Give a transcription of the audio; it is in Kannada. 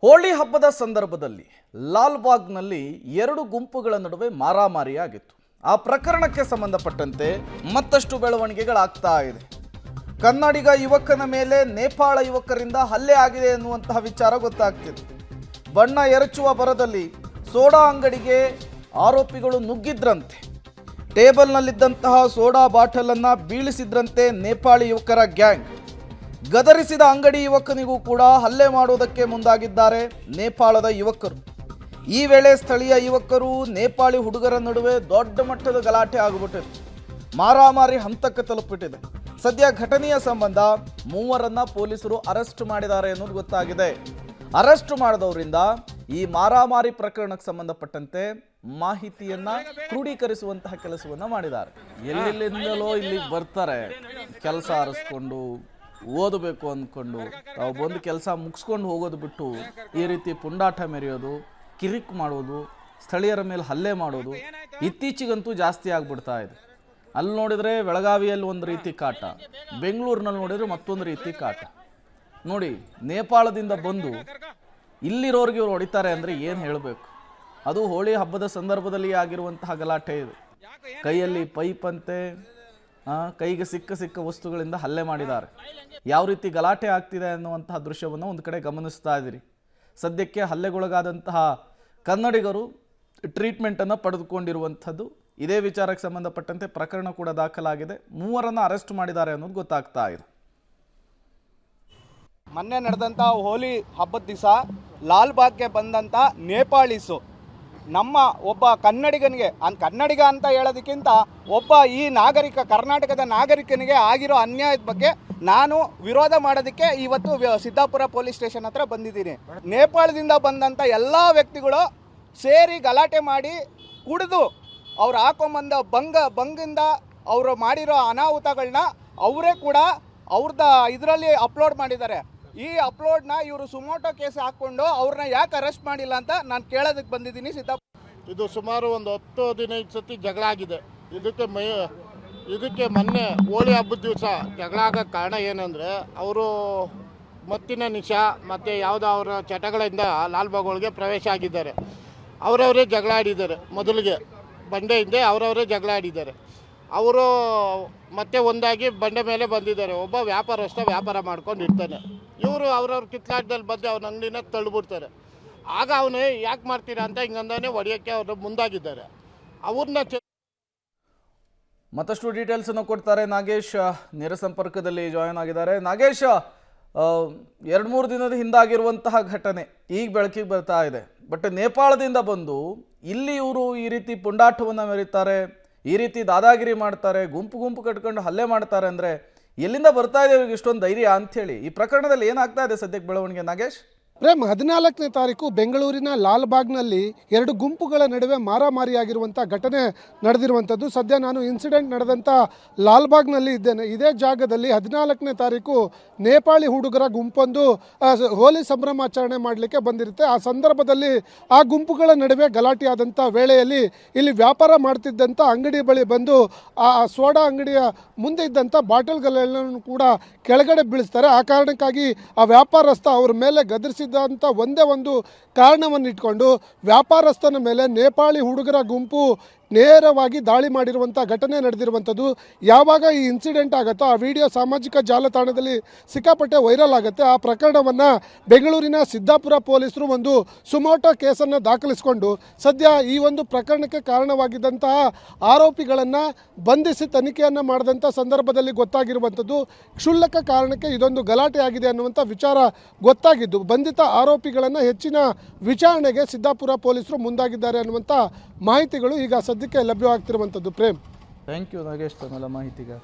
ಹೋಳಿ ಹಬ್ಬದ ಸಂದರ್ಭದಲ್ಲಿ ಲಾಲ್ಬಾಗ್ನಲ್ಲಿ ಎರಡು ಗುಂಪುಗಳ ನಡುವೆ ಮಾರಾಮಾರಿಯಾಗಿತ್ತು. ಆ ಪ್ರಕರಣಕ್ಕೆ ಸಂಬಂಧಪಟ್ಟಂತೆ ಮತ್ತಷ್ಟು ಬೆಳವಣಿಗೆಗಳಾಗ್ತಾ ಇದೆ. ಕನ್ನಡಿಗ ಯುವಕನ ಮೇಲೆ ನೇಪಾಳ ಯುವಕರಿಂದ ಹಲ್ಲೆ ಆಗಿದೆ ಎನ್ನುವಂತಹ ವಿಚಾರ ಗೊತ್ತಾಗ್ತಿದೆ. ಬಣ್ಣ ಎರಚುವ ಭರದಲ್ಲಿ ಸೋಡಾ ಅಂಗಡಿಗೆ ಆರೋಪಿಗಳು ನುಗ್ಗಿದ್ರಂತೆ. ಟೇಬಲ್ನಲ್ಲಿದ್ದಂತಹ ಸೋಡಾ ಬಾಟಲನ್ನು ಬೀಳಿಸಿದ್ರಂತೆ ನೇಪಾಳಿ ಯುವಕರ ಗ್ಯಾಂಗ್. ಗದರಿಸಿದ ಅಂಗಡಿ ಯುವಕನಿಗೂ ಕೂಡ ಹಲ್ಲೆ ಮಾಡುವುದಕ್ಕೆ ಮುಂದಾಗಿದ್ದಾರೆ ನೇಪಾಳದ ಯುವಕರು. ಈ ವೇಳೆ ಸ್ಥಳೀಯ ಯುವಕರು ನೇಪಾಳಿ ಹುಡುಗರ ನಡುವೆ ದೊಡ್ಡ ಮಟ್ಟದ ಗಲಾಟೆ ಆಗಿಬಿಟ್ಟಿದೆ. ಮಾರಾಮಾರಿ ಹಂತಕ್ಕೆ ತಲುಪಿಬಿಟ್ಟಿದೆ. ಸದ್ಯ ಘಟನೆಯ ಸಂಬಂಧ ಮೂವರನ್ನ ಪೊಲೀಸರು ಅರೆಸ್ಟ್ ಮಾಡಿದ್ದಾರೆ ಎನ್ನುವುದು ಗೊತ್ತಾಗಿದೆ. ಅರೆಸ್ಟ್ ಮಾಡಿದವರಿಂದ ಈ ಮಾರಾಮಾರಿ ಪ್ರಕರಣಕ್ಕೆ ಸಂಬಂಧಪಟ್ಟಂತೆ ಮಾಹಿತಿಯನ್ನ ಕ್ರೋಢೀಕರಿಸುವಂತಹ ಕೆಲಸವನ್ನ ಮಾಡಿದ್ದಾರೆ. ಎಲ್ಲೆಲ್ಲಿಂದಲೋ ಇಲ್ಲಿಗೆ ಬರ್ತಾರೆ, ಕೆಲಸ ಅರಸ್ಕೊಂಡು ಓದಬೇಕು ಅಂದ್ಕೊಂಡು ತಾವು ಬಂದು ಕೆಲಸ ಮುಗಿಸ್ಕೊಂಡು ಹೋಗೋದು ಬಿಟ್ಟು ಈ ರೀತಿ ಪುಂಡಾಟ ಮೆರೆಯೋದು, ಕಿರಿಕ್ ಮಾಡೋದು, ಸ್ಥಳೀಯರ ಮೇಲೆ ಹಲ್ಲೆ ಮಾಡೋದು ಇತ್ತೀಚೆಗಂತೂ ಜಾಸ್ತಿ ಆಗ್ಬಿಡ್ತಾ ಇದೆ. ಅಲ್ಲಿ ನೋಡಿದರೆ ಬೆಳಗಾವಿಯಲ್ಲಿ ಒಂದು ರೀತಿ ಕಾಟ, ಬೆಂಗಳೂರಿನಲ್ಲಿ ನೋಡಿದರೆ ಮತ್ತೊಂದು ರೀತಿ ಕಾಟ. ನೋಡಿ, ನೇಪಾಳದಿಂದ ಬಂದು ಇಲ್ಲಿರೋರಿಗೆ ಇವ್ರು ಹೊಡಿತಾರೆ ಅಂದರೆ ಏನು ಹೇಳಬೇಕು. ಅದು ಹೋಳಿ ಹಬ್ಬದ ಸಂದರ್ಭದಲ್ಲಿ ಆಗಿರುವಂತಹ ಗಲಾಟೆ ಇದು. ಕೈಯಲ್ಲಿ ಪೈಪ್ ಅಂತೆ, ಕೈಗೆ ಸಿಕ್ಕ ವಸ್ತುಗಳಿಂದ ಹಲ್ಲೆ ಮಾಡಿದ್ದಾರೆ. ಯಾವ ರೀತಿ ಗಲಾಟೆ ಆಗ್ತಿದೆ ಅನ್ನುವಂತಹ ದೃಶ್ಯವನ್ನು ಒಂದು ಕಡೆ ಗಮನಿಸ್ತಾ ಇದ್ದೀರಿ. ಸದ್ಯಕ್ಕೆ ಹಲ್ಲೆಗೊಳಗಾದಂತಹ ಕನ್ನಡಿಗರು ಟ್ರೀಟ್ಮೆಂಟನ್ನು ಪಡೆದುಕೊಂಡಿರುವಂಥದ್ದು. ಇದೇ ವಿಚಾರಕ್ಕೆ ಸಂಬಂಧಪಟ್ಟಂತೆ ಪ್ರಕರಣ ಕೂಡ ದಾಖಲಾಗಿದೆ. ಮೂವರನ್ನು ಅರೆಸ್ಟ್ ಮಾಡಿದ್ದಾರೆ ಅನ್ನೋದು ಗೊತ್ತಾಗ್ತಾ ಇದೆ. ಮೊನ್ನೆ ನಡೆದಂಥ ಹೋಲಿ ಹಬ್ಬದ ದಿವಸ ಲಾಲ್ಬಾಗ್ಗೆ ಬಂದಂಥ ನೇಪಾಳೀಸು ನಮ್ಮ ಒಬ್ಬ ಕನ್ನಡಿಗನಿಗೆ ಕನ್ನಡಿಗ ಅಂತ ಹೇಳೋದಕ್ಕಿಂತ ಒಬ್ಬ ಈ ಕರ್ನಾಟಕದ ನಾಗರಿಕನಿಗೆ ಆಗಿರೋ ಅನ್ಯಾಯದ ಬಗ್ಗೆ ನಾನು ವಿರೋಧ ಮಾಡೋದಕ್ಕೆ ಇವತ್ತು ಸಿದ್ದಾಪುರ ಪೊಲೀಸ್ ಸ್ಟೇಷನ್ ಹತ್ರ ಬಂದಿದ್ದೀನಿ. ನೇಪಾಳದಿಂದ ಬಂದಂಥ ಎಲ್ಲ ವ್ಯಕ್ತಿಗಳು ಸೇರಿ ಗಲಾಟೆ ಮಾಡಿ ಕುಡಿದು ಅವ್ರು ಹಾಕೊಂಬಂದ ಬಂಗಿಂದ ಅವರು ಮಾಡಿರೋ ಅನಾಹುತಗಳನ್ನ ಅವರೇ ಕೂಡ ಅವ್ರದ್ದು ಇದರಲ್ಲಿ ಅಪ್ಲೋಡ್ ಮಾಡಿದ್ದಾರೆ. ಈ ಅಪ್ಲೋಡ್ನ ಇವರು ಸುಮೋಟೋ ಕೇಸ್ ಹಾಕ್ಕೊಂಡು ಅವ್ರನ್ನ ಯಾಕೆ ಅರೆಸ್ಟ್ ಮಾಡಿಲ್ಲ ಅಂತ ನಾನು ಕೇಳೋದಕ್ಕೆ ಬಂದಿದ್ದೀನಿ. ಇದು ಸುಮಾರು ಒಂದು 10-15 ಸತಿ ಜಗಳ ಆಗಿದೆ. ಇದಕ್ಕೆ ಮೊನ್ನೆ ಹೋಳಿ ಹಬ್ಬದ ದಿವಸ ಜಗಳ ಆಗೋಕ್ಕೆ ಕಾರಣ ಏನಂದರೆ ಅವರು ಮತ್ತಿನ ನಿಶಾ ಮತ್ತು ಯಾವುದೋ ಅವರ ಚಟಗಳಿಂದ ಲಾಲ್ಬಾಗ್ ಒಳಗೆ ಪ್ರವೇಶ ಆಗಿದ್ದಾರೆ. ಅವರವರೇ ಜಗಳ ಆಡಿದ್ದಾರೆ. ಮೊದಲಿಗೆ ಬಂಡೆ ಹಿಂದೆ ಅವರವರೇ ಜಗಳ ಆಡಿದ್ದಾರೆ. ಅವರು ಮತ್ತೆ ಒಂದಾಗಿ ಬಂಡೆ ಮೇಲೆ ಬಂದಿದ್ದಾರೆ. ಒಬ್ಬ ವ್ಯಾಪಾರಸ್ಥ ವ್ಯಾಪಾರ ಮಾಡ್ಕೊಂಡು ಇರ್ತಾನೆ. ಇವರು ಅವ್ರವ್ರ ಕಿತ್ಲಾಟದಲ್ಲಿ ಬಂದು ಅವನ ಅಂಗಡಿನ ತಳ್ಳಿಬಿಡ್ತಾರೆ. ಆಗ ಅವನು ಯಾಕೆ ಮಾಡ್ತೀರಾ ಅಂತ ಹಿಂಗಂದಾನೆ ಹೊಡೆಯೋಕ್ಕೆ ಅವರು ಮುಂದಾಗಿದ್ದಾರೆ. ಅವ್ರನ್ನ ಮತ್ತಷ್ಟು ಡೀಟೇಲ್ಸನ್ನು ಕೊಡ್ತಾರೆ ನಾಗೇಶ್, ನೇರ ಸಂಪರ್ಕದಲ್ಲಿ ಜಾಯಿನ್ ಆಗಿದ್ದಾರೆ. ನಾಗೇಶ್, 2-3 ದಿನದ ಹಿಂದಾಗಿರುವಂತಹ ಘಟನೆ ಈಗ ಬೆಳಕಿಗೆ ಬರ್ತಾ ಇದೆ. ಬಟ್ ನೇಪಾಳದಿಂದ ಬಂದು ಇಲ್ಲಿ ಇವರು ಈ ರೀತಿ ಪುಂಡಾಟವನ್ನು ಮೆರೀತಾರೆ, ಈ ರೀತಿ ದಾದಾಗಿರಿ ಮಾಡ್ತಾರೆ, ಗುಂಪು ಕಟ್ಕೊಂಡು ಹಲ್ಲೆ ಮಾಡ್ತಾರೆ ಅಂದರೆ ಎಲ್ಲಿಂದ ಬರ್ತಾ ಇದೆ ಇವ್ರಿಗೆ ಇಷ್ಟೊಂದು ಧೈರ್ಯ ಅಂಥೇಳಿ? ಈ ಪ್ರಕರಣದಲ್ಲಿ ಏನಾಗ್ತಾ ಇದೆ ಸದ್ಯಕ್ಕೆ ಬೆಳವಣಿಗೆ ನಾಗೇಶ್? ಪ್ರೇಮ್, 14ನೇ ತಾರೀಕು ಬೆಂಗಳೂರಿನ ಲಾಲ್ಬಾಗ್ನಲ್ಲಿ ಎರಡು ಗುಂಪುಗಳ ನಡುವೆ ಮಾರಾಮಾರಿಯಾಗಿರುವಂಥ ಘಟನೆ ನಡೆದಿರುವಂಥದ್ದು. ಸದ್ಯ ನಾನು ಇನ್ಸಿಡೆಂಟ್ ನಡೆದಂಥ ಲಾಲ್ಬಾಗ್ನಲ್ಲಿ ಇದ್ದೇನೆ. ಇದೇ ಜಾಗದಲ್ಲಿ 14ನೇ ತಾರೀಕು ನೇಪಾಳಿ ಹುಡುಗರ ಗುಂಪೊಂದು ಹೋಲಿ ಸಂಭ್ರಮಾಚರಣೆ ಮಾಡಲಿಕ್ಕೆ ಬಂದಿರುತ್ತೆ. ಆ ಸಂದರ್ಭದಲ್ಲಿ ಆ ಗುಂಪುಗಳ ನಡುವೆ ಗಲಾಟೆಯಾದಂಥ ವೇಳೆಯಲ್ಲಿ ಇಲ್ಲಿ ವ್ಯಾಪಾರ ಮಾಡ್ತಿದ್ದಂಥ ಅಂಗಡಿ ಬಳಿ ಬಂದು ಆ ಸೋಡಾ ಅಂಗಡಿಯ ಮುಂದೆ ಇದ್ದಂಥ ಬಾಟಲ್ಗಳನ್ನು ಕೂಡ ಕೆಳಗಡೆ ಬೀಳಿಸ್ತಾರೆ. ಆ ಕಾರಣಕ್ಕಾಗಿ ಆ ವ್ಯಾಪಾರಸ್ಥ ಅವ್ರ ಮೇಲೆ ಗದರಿಸಿದ ಅಂತ ಒಂದೇ ಒಂದು ಕಾರಣವನ್ನು ಇಟ್ಕೊಂಡು ವ್ಯಾಪಾರಸ್ಥನ ಮೇಲೆ ನೇಪಾಳಿ ಹುಡುಗರ ಗುಂಪು ನೇರವಾಗಿ ದಾಳಿ ಮಾಡಿರುವಂಥ ಘಟನೆ ನಡೆದಿರುವಂಥದ್ದು. ಯಾವಾಗ ಈ ಇನ್ಸಿಡೆಂಟ್ ಆಗುತ್ತೋ ಆ ವಿಡಿಯೋ ಸಾಮಾಜಿಕ ಜಾಲತಾಣದಲ್ಲಿ ಸಿಕ್ಕಾಪಟ್ಟೆ ವೈರಲ್ ಆಗುತ್ತೆ. ಆ ಪ್ರಕರಣವನ್ನು ಬೆಂಗಳೂರಿನ ಸಿದ್ದಾಪುರ ಪೊಲೀಸರು ಒಂದು ಸುಮೋಟೋ ಕೇಸನ್ನು ದಾಖಲಿಸಿಕೊಂಡು ಸದ್ಯ ಈ ಒಂದು ಪ್ರಕರಣಕ್ಕೆ ಕಾರಣವಾಗಿದ್ದಂತಹ ಆರೋಪಿಗಳನ್ನು ಬಂಧಿಸಿ ತನಿಖೆಯನ್ನು ಮಾಡಿದಂಥ ಸಂದರ್ಭದಲ್ಲಿ ಗೊತ್ತಾಗಿರುವಂಥದ್ದು. ಕ್ಷುಲ್ಲಕ ಕಾರಣಕ್ಕೆ ಇದೊಂದು ಗಲಾಟೆ ಆಗಿದೆ ಅನ್ನುವಂಥ ವಿಚಾರ ಗೊತ್ತಾಗಿದ್ದು ಬಂಧಿತ ಆರೋಪಿಗಳನ್ನು ಹೆಚ್ಚಿನ ವಿಚಾರಣೆಗೆ ಸಿದ್ದಾಪುರ ಪೊಲೀಸರು ಮುಂದಾಗಿದ್ದಾರೆ ಅನ್ನುವಂಥ ಮಾಹಿತಿಗಳು ಈಗ ಸದ್ಯಕ್ಕೆ ಲಭ್ಯವಾಗ್ತಿರುವಂಥದ್ದು. ಪ್ರೇಮ್, ಥ್ಯಾಂಕ್ ಯು ನಾಗೇಶ್ ತಮ್ಮೆಲ್ಲ ಮಾಹಿತಿಗೆ.